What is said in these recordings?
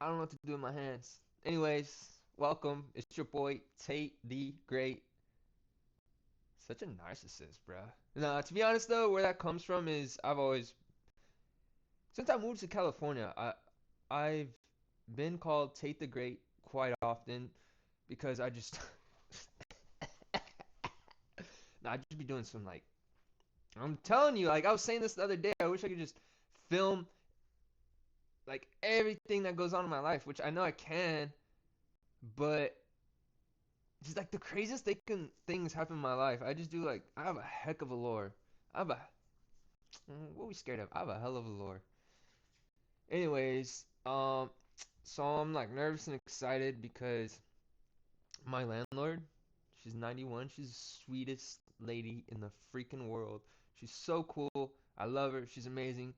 I don't know what to do with my hands. Anyways, welcome. It's your boy Tate the Great. Such a narcissist, bruh. Nah, to be honest though, where that comes from is I've always since I moved to California, I've been called Tate the Great quite often because I just nah, I just be doing some like I'm telling you, like I was saying this the other day, I wish I could just film like everything that goes on in my life, which I know I can, but just like the craziest things happen in my life. I just do like I have a heck of a lore. I have a what are we scared of? I have a hell of a lore. Anyways, so I'm like nervous and excited because my landlord, she's 91. She's the sweetest lady in the freaking world. She's so cool. I love her. She's amazing.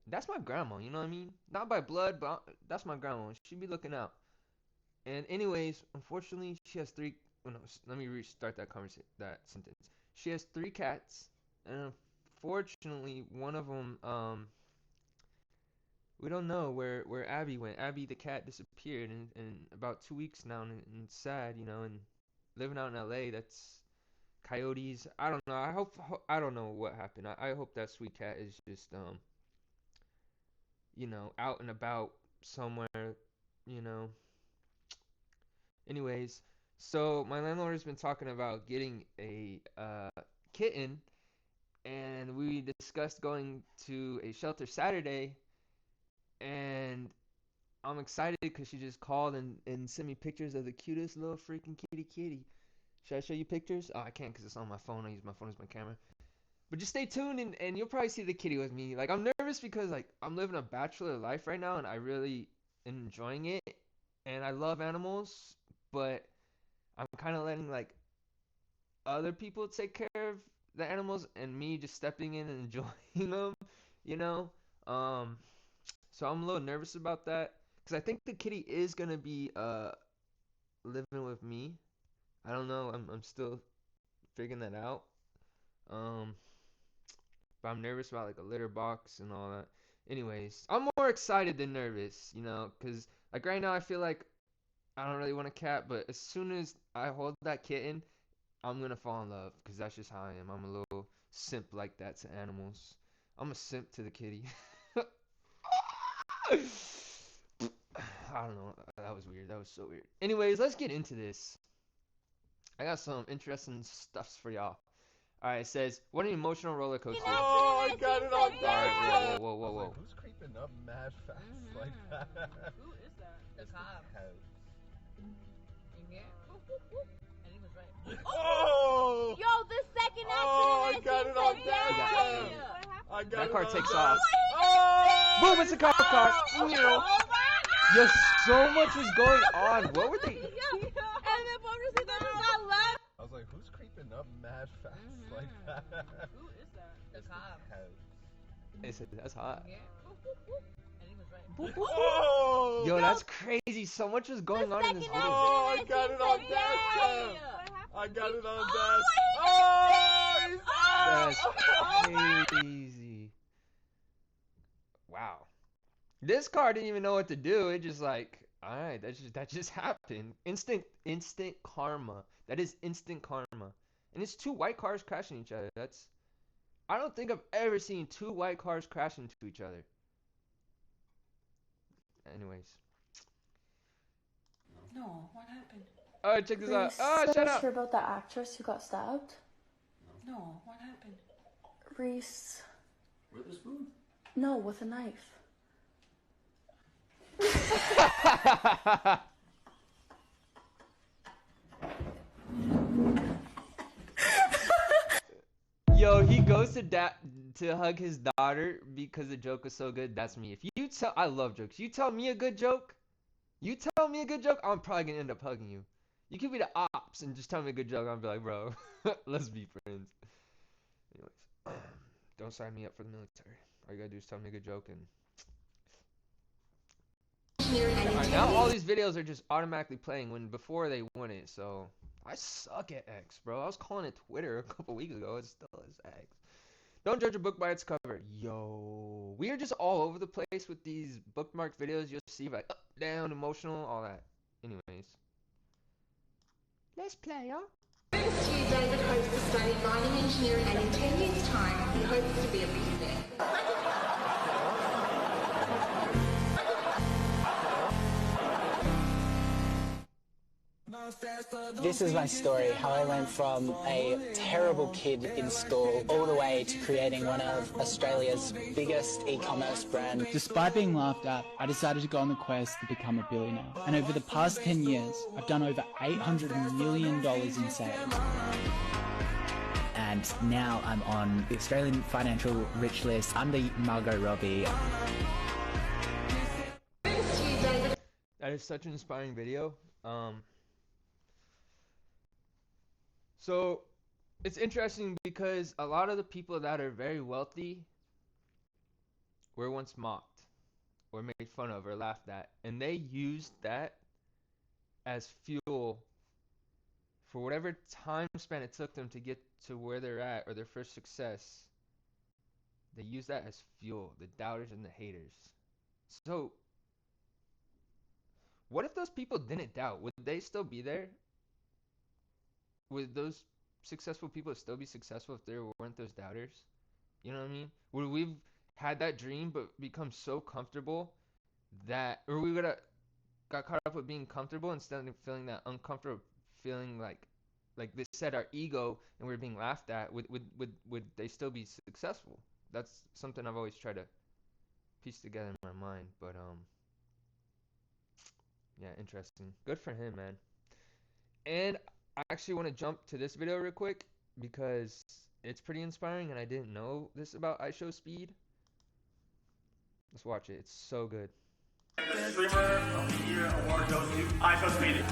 That's my grandma. You know what I mean? Not by blood, but that's my grandma. She be looking out. And anyways, unfortunately, she has three. Oh no, let me restart that conversation. That sentence. She has three cats, and unfortunately, one of them, we don't know where Abby went. Abby the cat disappeared, and about 2 weeks now, and it's sad, you know. And living out in LA, that's coyotes. I don't know. I don't know what happened. I hope that sweet cat is just out and about somewhere, you know. Anyways, so my landlord has been talking about getting a kitten, and we discussed going to a shelter Saturday, and I'm excited because she just called and sent me pictures of the cutest little freaking kitty. Should I show you pictures? Oh, I can't because it's on my phone. I use my phone as my camera. But just stay tuned and you'll probably see the kitty with me. Like I'm nervous because like I'm living a bachelor life right now and I really am enjoying it and I love animals, but I'm kind of letting like other people take care of the animals and me just stepping in and enjoying them, you know? Um, so I'm a little nervous about that because I think the kitty is gonna be living with me. I don't know. I'm still figuring that out. Um, but I'm nervous about like a litter box and all that. Anyways, I'm more excited than nervous, because like right now I feel like I don't really want a cat, but as soon as I hold that kitten, I'm gonna fall in love because that's just how I am. I'm a little simp like that to animals. I'm a simp to the kitty. I don't know. That was weird. That was so weird. Anyways, let's get into this. I got some interesting stuffs for y'all. All right, it says, what an emotional roller coaster. Oh, I got it on All that. right, whoa, I was whoa. like, who's creeping up mad fast like that? Who is that? The cop. In here? And he was right. Oh! Yo, the second accident Oh, I got it on that. I got That it car on takes that. off. Oh! Boom, it's a cop car. Oh Yo, so much was going on. What were they? and then Bobby got left. I was like, who's creeping up mad fast like that? Who is that? The cop. They said, that's hot. Yeah. And he was right. Oh! Yo, that's crazy. So much was going on in this video. Oh, I got it on that. I got it on that. Oh, That's crazy. Wow. This car didn't even know what to do. It just like, all right, that just happened. Instant karma. That is instant karma. And it's two white cars crashing each other. I don't think I've ever seen two white cars crash into each other. Anyways. No, what happened? All right, check this out. Reese, Oh, shut up. sure about the actress who got stabbed? No, what happened? Reese. With a spoon? No, with a knife. Yo, he goes to hug his daughter because the joke was so good. That's me. I love jokes. You tell me a good joke, I'm probably gonna end up hugging you. You could be the ops and just tell me a good joke. I'll be like, bro, let's be friends. Anyways, don't sign me up for the military. All you gotta do is tell me a good joke and. Alright, now all these videos are just automatically playing when before they wouldn't, so I suck at X, bro. I was calling it Twitter a couple weeks ago. It still is X. Don't judge a book by its cover. Yo, we are just all over the place with these bookmark videos. You'll see like up, down, emotional, all that. Anyways, let's play, y'all. Thanks to you, David hopes to study mining engineering, and in 10 years' time, he hopes to be a billionaire. This is my story, how I went from a terrible kid in school all the way to creating one of Australia's biggest e-commerce brands. Despite being laughed at, I decided to go on the quest to become a billionaire. And over the past 10 years, I've done over $800 million in sales. And now I'm on the Australian Financial Rich List. I'm the Margot Robbie. That is such an inspiring video. So it's interesting because a lot of the people that are very wealthy were once mocked or made fun of or laughed at, and they used that as fuel for whatever time span it took them to get to where they're at or their first success. They use that as fuel, the doubters and the haters. So what if those people didn't doubt? Would they still be there? Would those successful people still be successful if there weren't those doubters? You know what I mean? Would we've had that dream but become so comfortable that, or we would have got caught up with being comfortable instead of feeling that uncomfortable feeling like they said our ego and we were being laughed at? Would they still be successful? That's something I've always tried to piece together in my mind. But yeah, interesting. Good for him, man. And I actually want to jump to this video real quick because it's pretty inspiring and I didn't know this about iShowSpeed. Let's watch it. It's so good. Streamer of the Year award goes to iShowSpeed.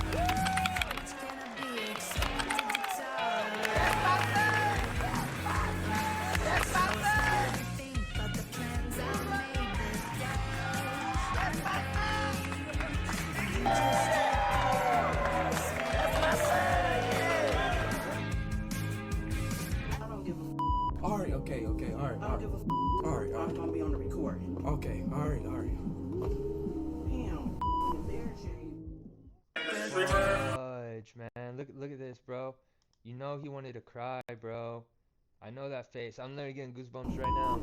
Alright, okay, alright. I don't give a alright. I'm gonna be on the recording. Okay, alright. Damn, Fudge, man. Look at this, bro. You know he wanted to cry, bro. I know that face. I'm literally getting goosebumps right now.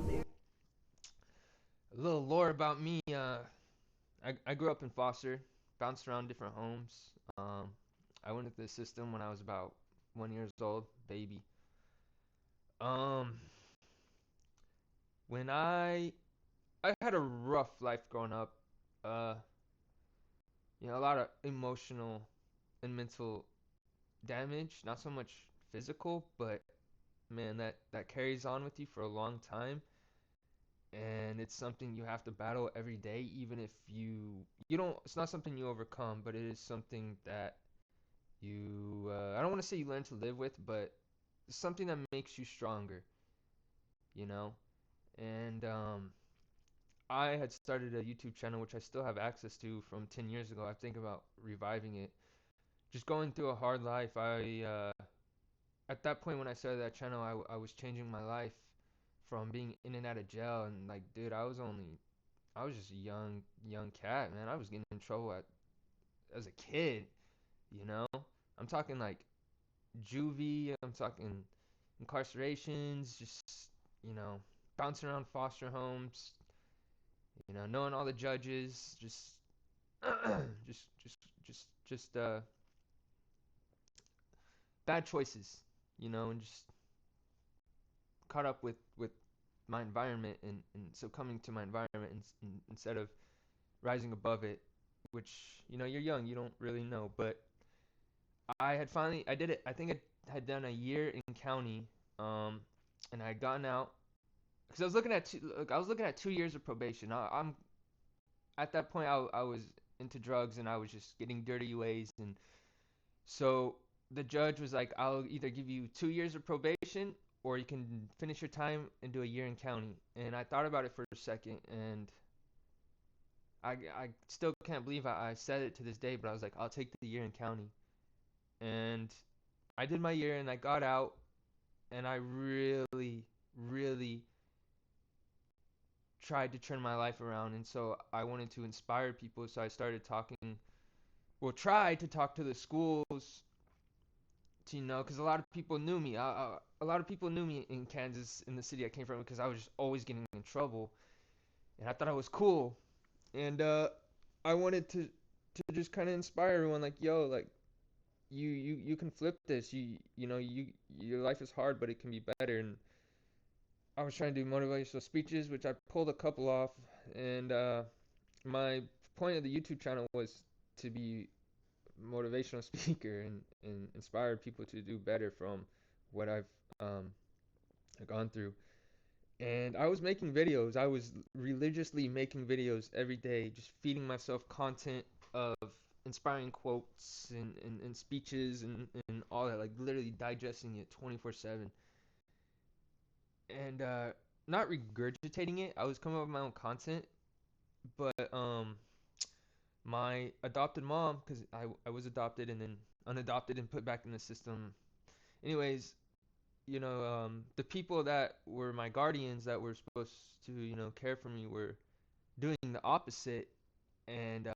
A little lore about me. I grew up in foster, bounced around different homes. I went into the system when I was about 1 year old, baby. When I had a rough life growing up. A lot of emotional and mental damage, not so much physical, but man, that carries on with you for a long time. And it's something you have to battle every day, even if you don't, it's not something you overcome, but it is something that you I don't want to say you learn to live with, but it's something that makes you stronger, you know? And I had started a YouTube channel, which I still have access to from 10 years ago. I think about reviving it. Just going through a hard life. At that point when I started that channel, I was changing my life from being in and out of jail. And like, dude, I was just a young cat, man. I was getting in trouble as a kid, you know? I'm talking like juvie, I'm talking incarcerations, just, bouncing around foster homes, knowing all the judges, just bad choices, and just caught up with my environment and succumbing to my environment instead of rising above it, which, you're young, you don't really know. But I did it. I think I had done a year in county, and I had gotten out because I was looking at 2 years of probation. I'm at that point I was into drugs and I was just getting dirty ways, and so the judge was like, I'll either give you 2 years of probation or you can finish your time and do a year in county. And I thought about it for a second, and I still can't believe I said it to this day, but I was like, I'll take the year in county. And I did my year and I got out, and I really, really tried to turn my life around, and so I wanted to inspire people. So I started talking, well, tried to talk to the schools, to, you know, because a lot of people knew me. A lot of people knew me in Kansas, in the city I came from, because I was just always getting in trouble, and I thought I was cool, and I wanted to just kind of inspire everyone, like, yo, like, you can flip this. You know, your life is hard, but it can be better. And I was trying to do motivational speeches, which I pulled a couple off, and my point of the YouTube channel was to be motivational speaker and inspire people to do better from what I've gone through. And I was making videos. I was religiously making videos every day, just feeding myself content of inspiring quotes and speeches and all that, like literally digesting it 24/7. And not regurgitating it. I was coming up with my own content, but my adopted mom, because I was adopted and then unadopted and put back in the system. Anyways, you know, the people that were my guardians that were supposed to, you know, care for me were doing the opposite and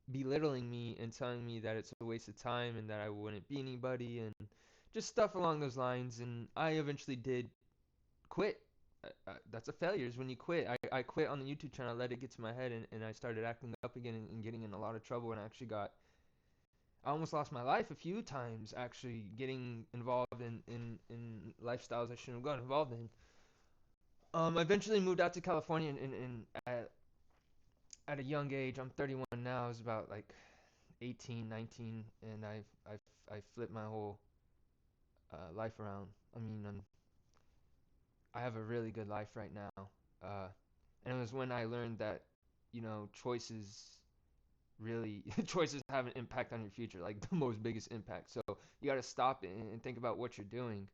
belittling me and telling me that it's a waste of time and that I wouldn't be anybody and just stuff along those lines. And I eventually did quit. That's a failure, is when you quit. I quit on the YouTube channel, let it get to my head, and I started acting up again and getting in a lot of trouble, and I almost lost my life a few times, actually getting involved in lifestyles I shouldn't have gotten involved in. I eventually moved out to California, and at a young age, I'm 31 now, I was about like 18, 19, and I flipped my whole life around. I mean, I have a really good life right now. And it was when I learned that, you know, choices have an impact on your future, like the most biggest impact. So you got to stop and think about what you're doing.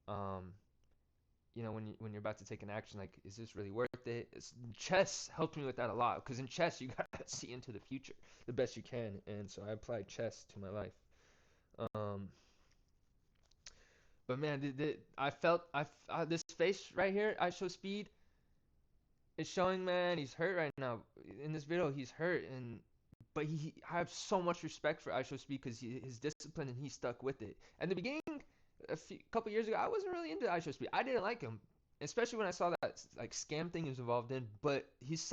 You know, when you're about to take an action, like, is this really worth it? Chess helped me with that a lot, because in chess you got to see into the future the best you can, and so I applied chess to my life. But man, I felt this face right here, I show speed. It's showing, man, he's hurt right now. In this video, he's hurt, but I have so much respect for Aisho Speed because his discipline and he stuck with it. At the beginning, couple years ago, I wasn't really into Aisho Speed. I didn't like him, especially when I saw that like scam thing he was involved in. But he's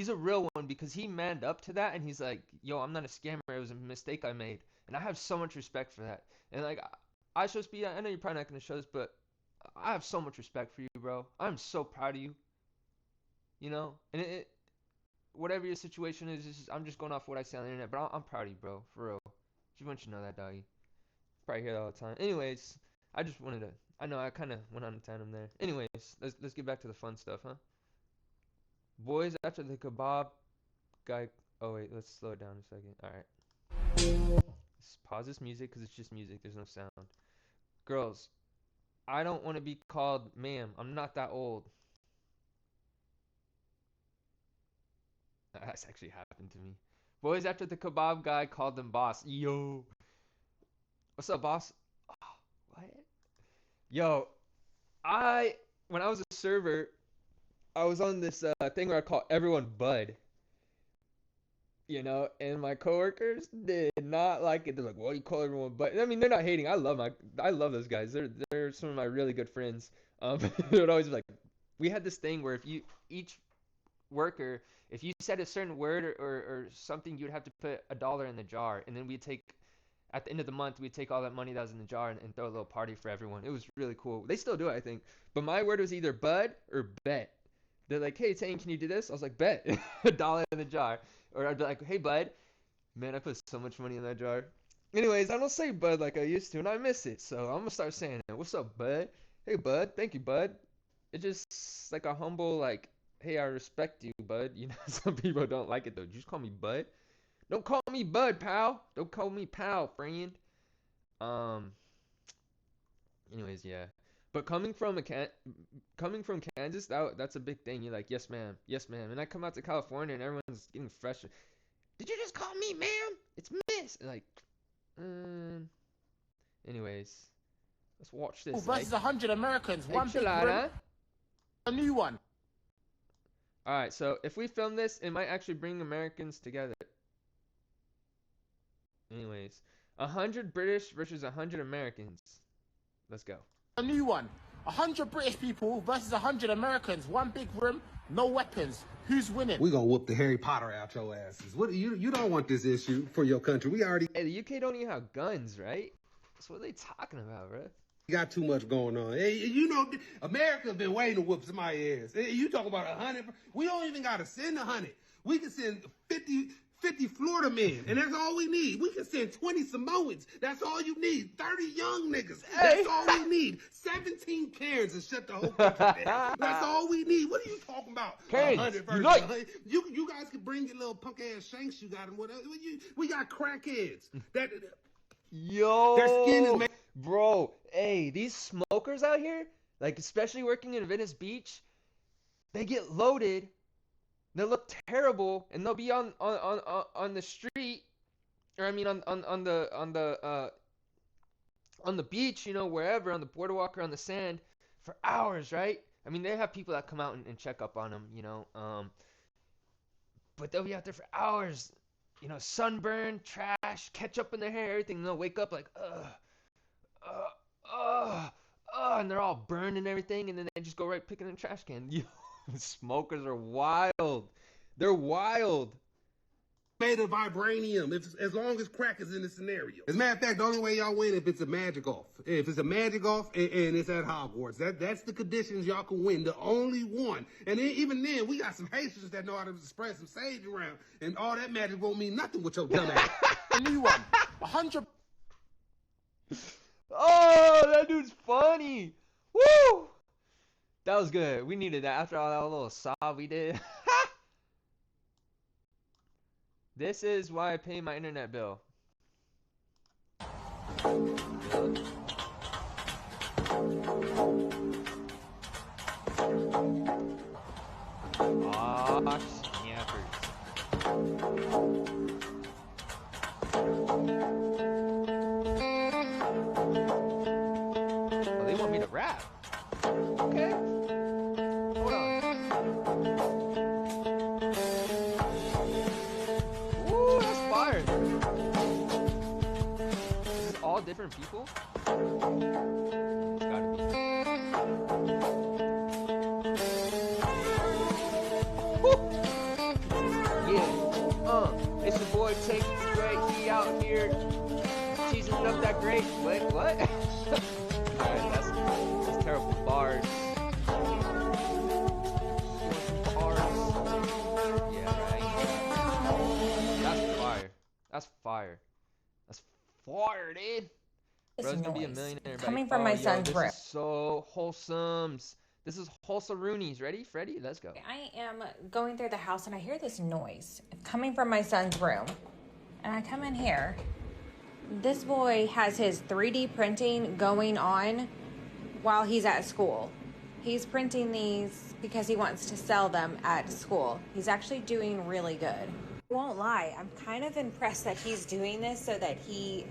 a real one because he manned up to that and he's like, yo, I'm not a scammer. It was a mistake I made, and I have so much respect for that. And like Aisho Speed, I know you're probably not gonna show this, but I have so much respect for you, bro. I'm so proud of you. You know, and whatever your situation is, I'm just going off what I see on the internet, but I'm proud of you, bro, for real. Just want you to know that, doggy. Probably hear that all the time. Anyways, I just wanted to. I know I kind of went on a tandem there. Anyways, let's get back to the fun stuff, huh? Boys after the kebab guy. Oh wait, let's slow it down a second. All right. Let's pause this music because it's just music. There's no sound. Girls, I don't want to be called ma'am. I'm not that old. That's actually happened to me. Boys after the kebab guy called them boss. Yo. What's up, boss? Oh, what? Yo, when I was a server, I was on this thing where I call everyone bud. You know, and my coworkers did not like it. They're like, "What do you call everyone bud?" I mean, they're not hating. I love those guys. They're some of my really good friends. They would always be like, we had this thing where each worker, if you said a certain word or something, you'd have to put $1 in the jar, and then at the end of the month, we'd take all that money that was in the jar and throw a little party for everyone. It was really cool. They still do it, I think. But my word was either bud or bet. They're like, "Hey, Tate, can you do this?" I was like, "Bet." $1 in the jar. Or I'd be like, "Hey, bud." Man, I put so much money in that jar. Anyways, I don't say bud like I used to, and I miss it. So I'm going to start saying it. "What's up, bud?" "Hey, bud." "Thank you, bud." It's just like a humble, like, "Hey, I respect you, bud." You know, some people don't like it, though. Just call me bud. Don't call me bud, pal. Don't call me pal, friend. Anyways, yeah. But coming from Kansas, that's a big thing. You're like, "Yes, ma'am. Yes, ma'am." And I come out to California and everyone's getting fresh. "Did you just call me ma'am? It's miss." Like, anyways, let's watch this. Versus 100 Americans. Hey, One big Chilada. room, a new one. All right, so if we film this, it might actually bring Americans together. Anyways, 100 British versus 100 Americans. Let's go. A new one. 100 British people versus 100 Americans. One big room, no weapons. Who's winning? We gonna whoop the Harry Potter out your asses. What you don't want this issue for your country. We already. Hey, the UK don't even have guns, right? So what are they talking about, bro? Got too much going on. Hey, you know, America's been waiting to whoop somebody's ass. Hey, you talk about 100. We don't even gotta send 100. We can send 50 Florida men, and that's all we need. We can send 20 Samoans. That's all you need. 30 young niggas. That's all we need. 17 Karens and shut the whole country down. That's all we need. What are you talking about? Karens, 100 versus unite. 100. You guys can bring your little punk ass shanks you got and whatever. We got crackheads. Yo, their skin is made. Bro, hey, these smokers out here, like especially working in Venice Beach, they get loaded. They look terrible, and they'll be on the street, or I mean on the beach, you know, wherever, on the boardwalk or on the sand, for hours, right? I mean, they have people that come out and check up on them, you know, but they'll be out there for hours, you know, sunburn, trash, ketchup in their hair, everything, and they'll wake up like, and they're all burned and everything, and then they just go right picking in the trash can. Yo, smokers are wild. They're wild. Made of vibranium, as long as crack is in the scenario. As a matter of fact, the only way y'all win if it's a magic off. If it's a magic off and it's at Hogwarts. That's the conditions y'all can win. The only one. And then, even then, we got some Haitians that know how to spread some sage around. And all that magic won't mean nothing with your dumb ass. A new one. 100. Oh, that dude's funny. Woo! That was good. We needed that after all that little sob we did. This is why I pay my internet bill. Aw, snappers. Oh, they want me to rap. Okay. Hold on. Ooh, that's fire. This is all different people? It's gotta be. Woo! Yeah. It's your boy Tate the Great. He out here cheesing up that great. Wait, what? Alright, that's terrible bars. That's fire. That's fire, dude. Bro's gonna be a millionaire. Coming from my son's room. This is so wholesome. This is wholesome Roonies. Ready? Freddie? Let's go. I am going through the house and I hear this noise coming from my son's room. And I come in here. This boy has his 3D printing going on while he's at school. He's printing these because he wants to sell them at school. He's actually doing really good. I won't lie, I'm kind of impressed that he's doing this so that he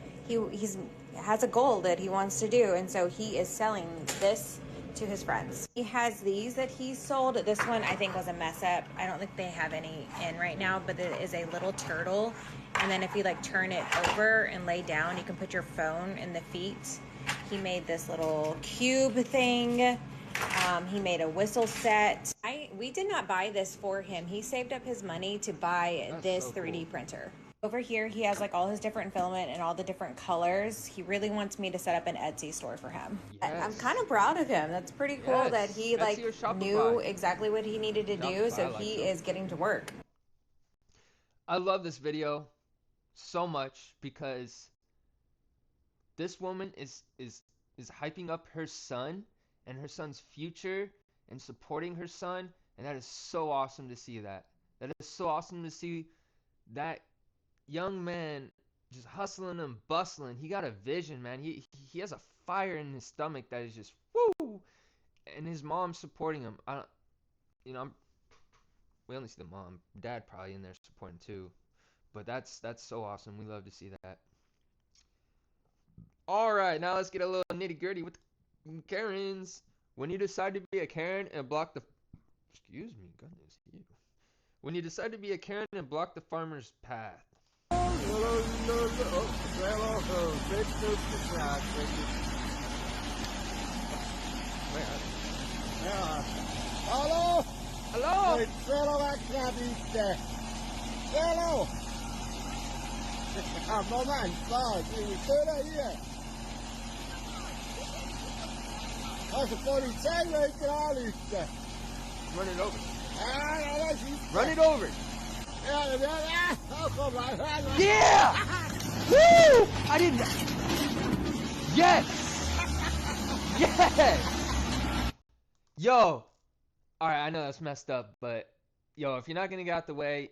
has a goal that he wants to do, and so he is selling this to his friends. He has these that he sold. This one I think was a mess up. I don't think they have any in right now, but it is a little turtle, and then if you like turn it over and lay down, you can put your phone in the feet. He made this little cube thing. He made a whistle set. We did not buy this for him. He saved up his money to buy this so 3D cool. printer. Over here, he has like all his different filament and all the different colors. He really wants me to set up an Etsy store for him. Yes. I'm kind of proud of him. That's pretty cool that he like knew exactly what he needed to do, so he is getting to work. I love this video so much because this woman is hyping up her son and her son's future and supporting her son, and that is so awesome to see that. That is so awesome to see that young man just hustling and bustling. He got a vision, man. He has a fire in his stomach that is just woo, and his mom supporting him. We only see the mom, dad probably in there supporting too, but that's so awesome. We love to see that. All right, now let's get a little nitty gritty with Karens. When you decide to be a Karen and block the Excuse me, goodness, you. When you decide to be a Karen and block the farmer's path. Hello? Hello? Cielo la cadiste. Cielo! Moment, stay here. That's a funny thing right there. Run it over. Ah, Run it over. Yeah! Yeah! Woo! I didn't. Yes! Yes! Yo! Alright, I know that's messed up, but yo, if you're not gonna get out the way,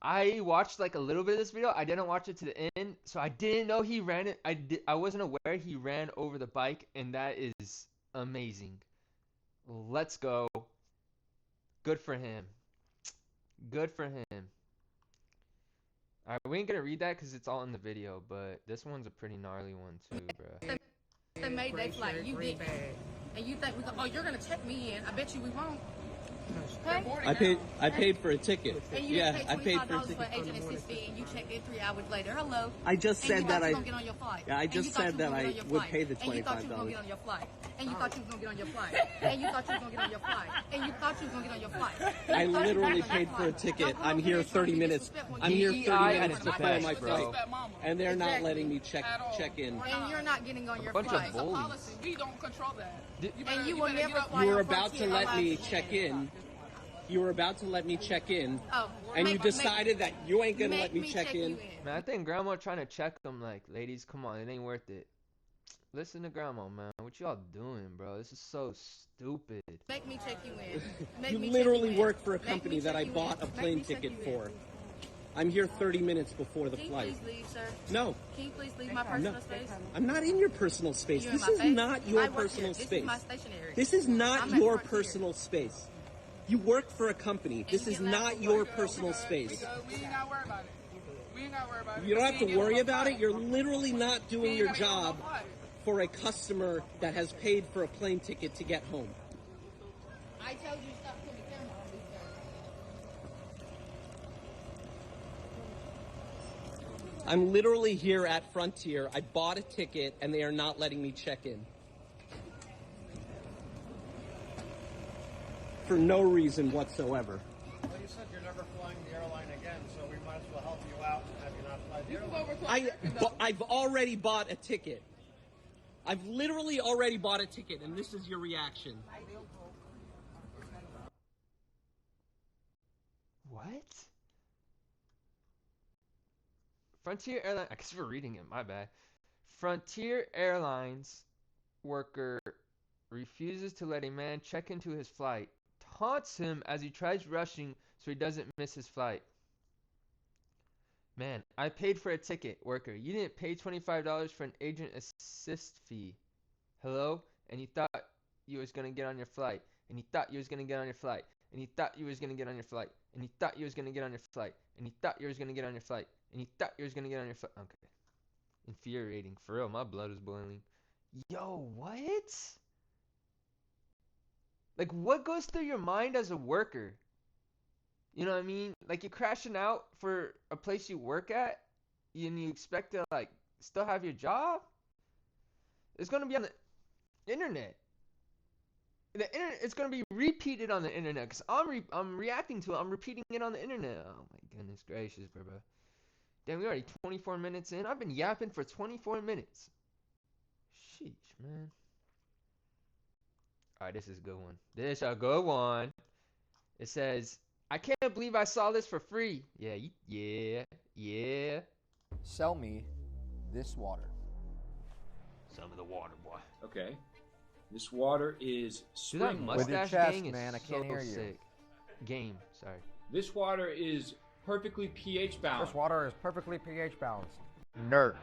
I watched like a little bit of this video. I didn't watch it to the end, so I didn't know he ran it. I wasn't aware he ran over the bike, and that is amazing. Let's go. Good for him. Good for him. Alright, we ain't gonna read that because it's all in the video, but this one's a pretty gnarly one too, bro. They made that flight. You didn't. And you think you're gonna check me in. I bet you we won't. Hey? I paid for a ticket. And you yeah, didn't I pay paid for a $25 ticket. for agent assist fee, and you checked in 3 hours later. Hello. I just said that I. Get on your flight. Yeah, I just said that I would pay the $25. And you thought you was gonna get on your flight. And you thought you was gonna get on your flight. And you thought you was gonna get on your flight. And you thought you was gonna get on your flight. I literally paid for a ticket. I'm here 30 minutes. I'm here 30 minutes before my flight, and they're not letting me check in. And you're not getting on your Bunch flight. of bullies. We don't control that. And you will never fly You were on about to Frontier let me Airlines. check in. You were about to let me check in, Oh, and you decided that you ain't gonna let me check in. Man, I think grandma trying to check them like, ladies, come on, it ain't worth it. Listen to grandma, man. What y'all doing, bro? This is so stupid. Make me check you in. Make You me literally check you in. work for a Make company me that check I you bought in. a plane Make me check ticket you in. for. I'm here 30 minutes before the Can you flight. please leave, sir? No. Can you please leave my personal space? I'm not in your personal space. You're in This my is face. not your I work personal here. space. This is my stationery. This is not I'm at your Frontier. personal space. You work for a company. This is not your personal space. We ain't gotta worry about it. We ain't gotta worry about it. You don't have to worry about it. You're literally not doing your job for a customer that has paid for a plane ticket to get home. I told you to stop putting the camera on me, sir. I'm literally here at Frontier. I bought a ticket and they are not letting me check in. For no reason whatsoever. Well, you said you're never flying the airline again, so we might as well help you out and have you not fly the airline. I've already bought a ticket. I've literally already bought a ticket, and this is your reaction. What? Frontier Airlines, I guess we're reading it, my bad. Frontier Airlines worker refuses to let a man check into his flight, taunts him as he tries rushing so he doesn't miss his flight. Man, I paid for a ticket, worker. You didn't pay $25 for an agent assist fee. Hello? And you thought you was gonna get on your flight. And you thought you was gonna get on your flight. And you thought you was gonna get on your flight. And you thought you was gonna get on your flight. And you thought you was gonna get on your flight. And you thought you was gonna get on your flight. Okay. Infuriating. For real, my blood is boiling. Yo, what? Like, what goes through your mind as a worker? You know what I mean? Like, you're crashing out for a place you work at, and you expect to, like, still have your job? It's going to be on the internet. The internet, it's going to be repeated on the internet, because I'm reacting to it. I'm repeating it on the internet. Oh, my goodness gracious, bro. Damn, we're already 24 minutes in. I've been yapping for 24 minutes. Sheesh, man. Alright, this is a good one. This a good one. It says, I can't believe I saw this for free. Yeah. Sell me this water. Some of the water, boy. Okay. This water is Dude, that spring With your mustache chest, gang is man, I so can't hear you. sick. Game, sorry. This water is perfectly pH balanced. This water is perfectly pH balanced. Nerd.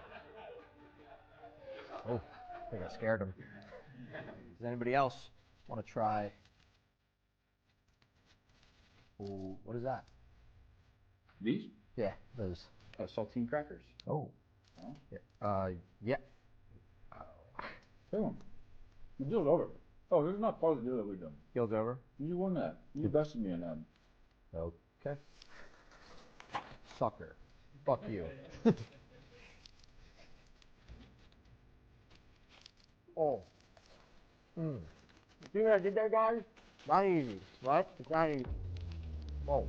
Oh, I think I scared him. Does anybody else want to try? Ooh, what is that? These? Yeah, those. Saltine crackers. Oh. Oh. Yeah. Yeah. Come on. Do it over. Oh, this is not part of the deal that we've done. Deal's over. You won that. You invested me in that. Okay. Sucker. Fuck you. Oh. See what I did there, guys? Not easy, right? It's not easy. Oh.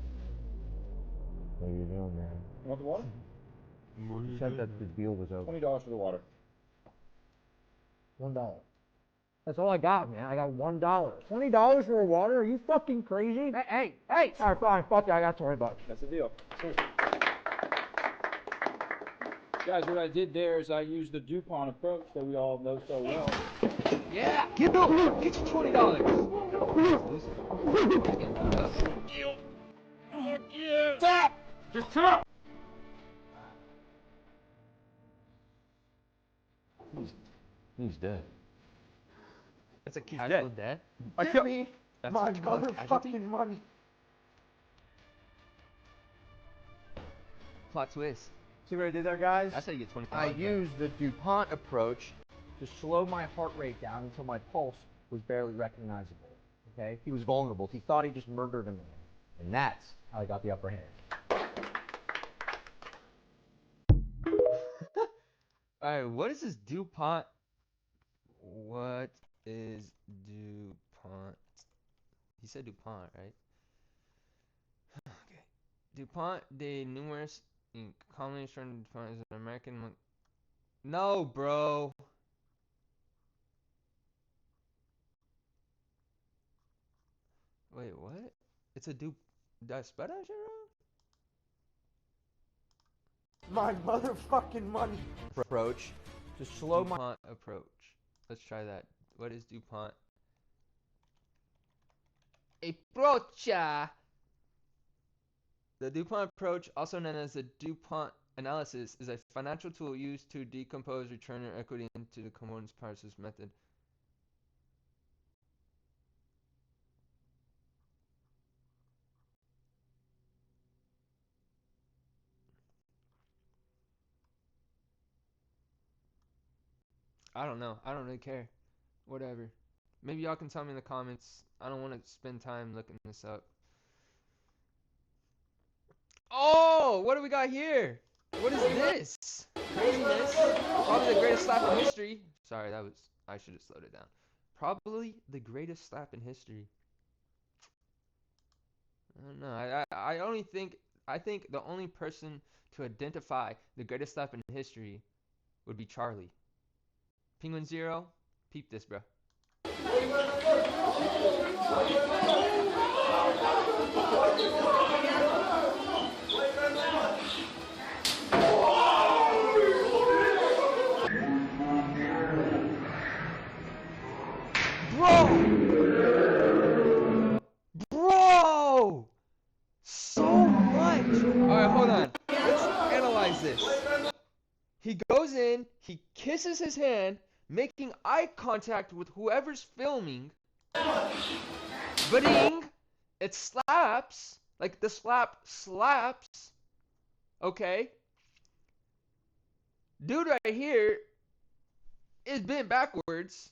What are you doing, man? You want the water? You said that the deal was over. $20 for the water. $1. That's all I got, man. I got $1. $20 for water? Are you fucking crazy? Hey! Alright, fine. Fuck it. I got $20. That's the deal. Guys, what I did there is I used the DuPont approach that we all know so well. Yeah, get your $20. Stop! Just stop! He's dead. That's a casual death. Give me That's my a casualty. motherfucking money. Plot twist. See what I did there, guys? That's how you get 25. I used the DuPont approach to slow my heart rate down until my pulse was barely recognizable. Okay? He was vulnerable. He thought he just murdered a man. And that's how I got the upper hand. Alright, what is this DuPont? What is DuPont? He said DuPont, right? Okay. DuPont de numerous Inc. Commonly shown DuPont is an American. No, bro. Wait, what? It's a Did I spell that shit wrong? My motherfucking money. Approach to slow my DuPont approach. Let's try that. What is DuPont? Approach. The DuPont approach, also known as the DuPont analysis, is a financial tool used to decompose return on equity into the components process method. I don't know. I don't really care. Whatever. Maybe y'all can tell me in the comments. I don't want to spend time looking this up. Oh, what do we got here? What is this? Craziness. Probably the greatest slap in history. Sorry, I should have slowed it down. Probably the greatest slap in history. I don't know. I think the only person to identify the greatest slap in history would be Charlie. Penguin Zero, peep this, bro. Bro! So much! Alright, hold on. Let's analyze this. He goes in, he kisses his hand, making eye contact with whoever's filming. Ba-ding! It slaps. Like, the slap slaps. Okay? Dude right here is bent backwards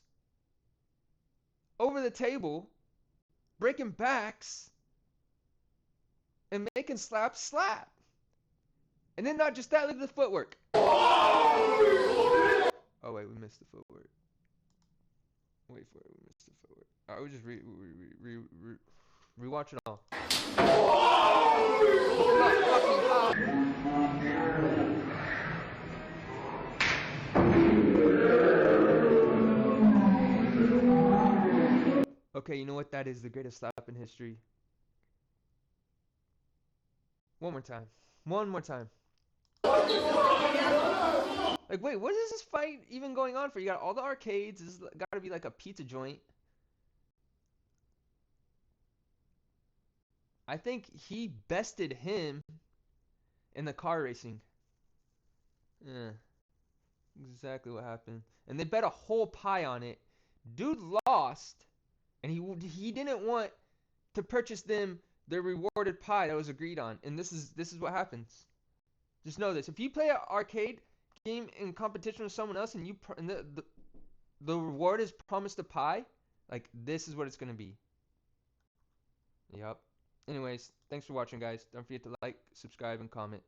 over the table, breaking backs, and making slap slap. And then not just that, look at the footwork. Oh wait, we missed the footwork. Wait for it, we missed the footwork. Alright, we just rewatch it all. Okay, you know what? That is the greatest slap in history. One more time. One more time. Like, wait, what is this fight even going on for? You got all the arcades. This has got to be like a pizza joint. I think he bested him in the car racing. Yeah. Exactly what happened. And they bet a whole pie on it. Dude lost. And he didn't want to purchase them the rewarded pie that was agreed on. And this is what happens. Just know this. If you play an arcade game in competition with someone else and the reward is promised a pie, Like, this is what it's gonna be. Yep. Anyways, thanks for watching, guys. Don't forget to like, subscribe, and comment.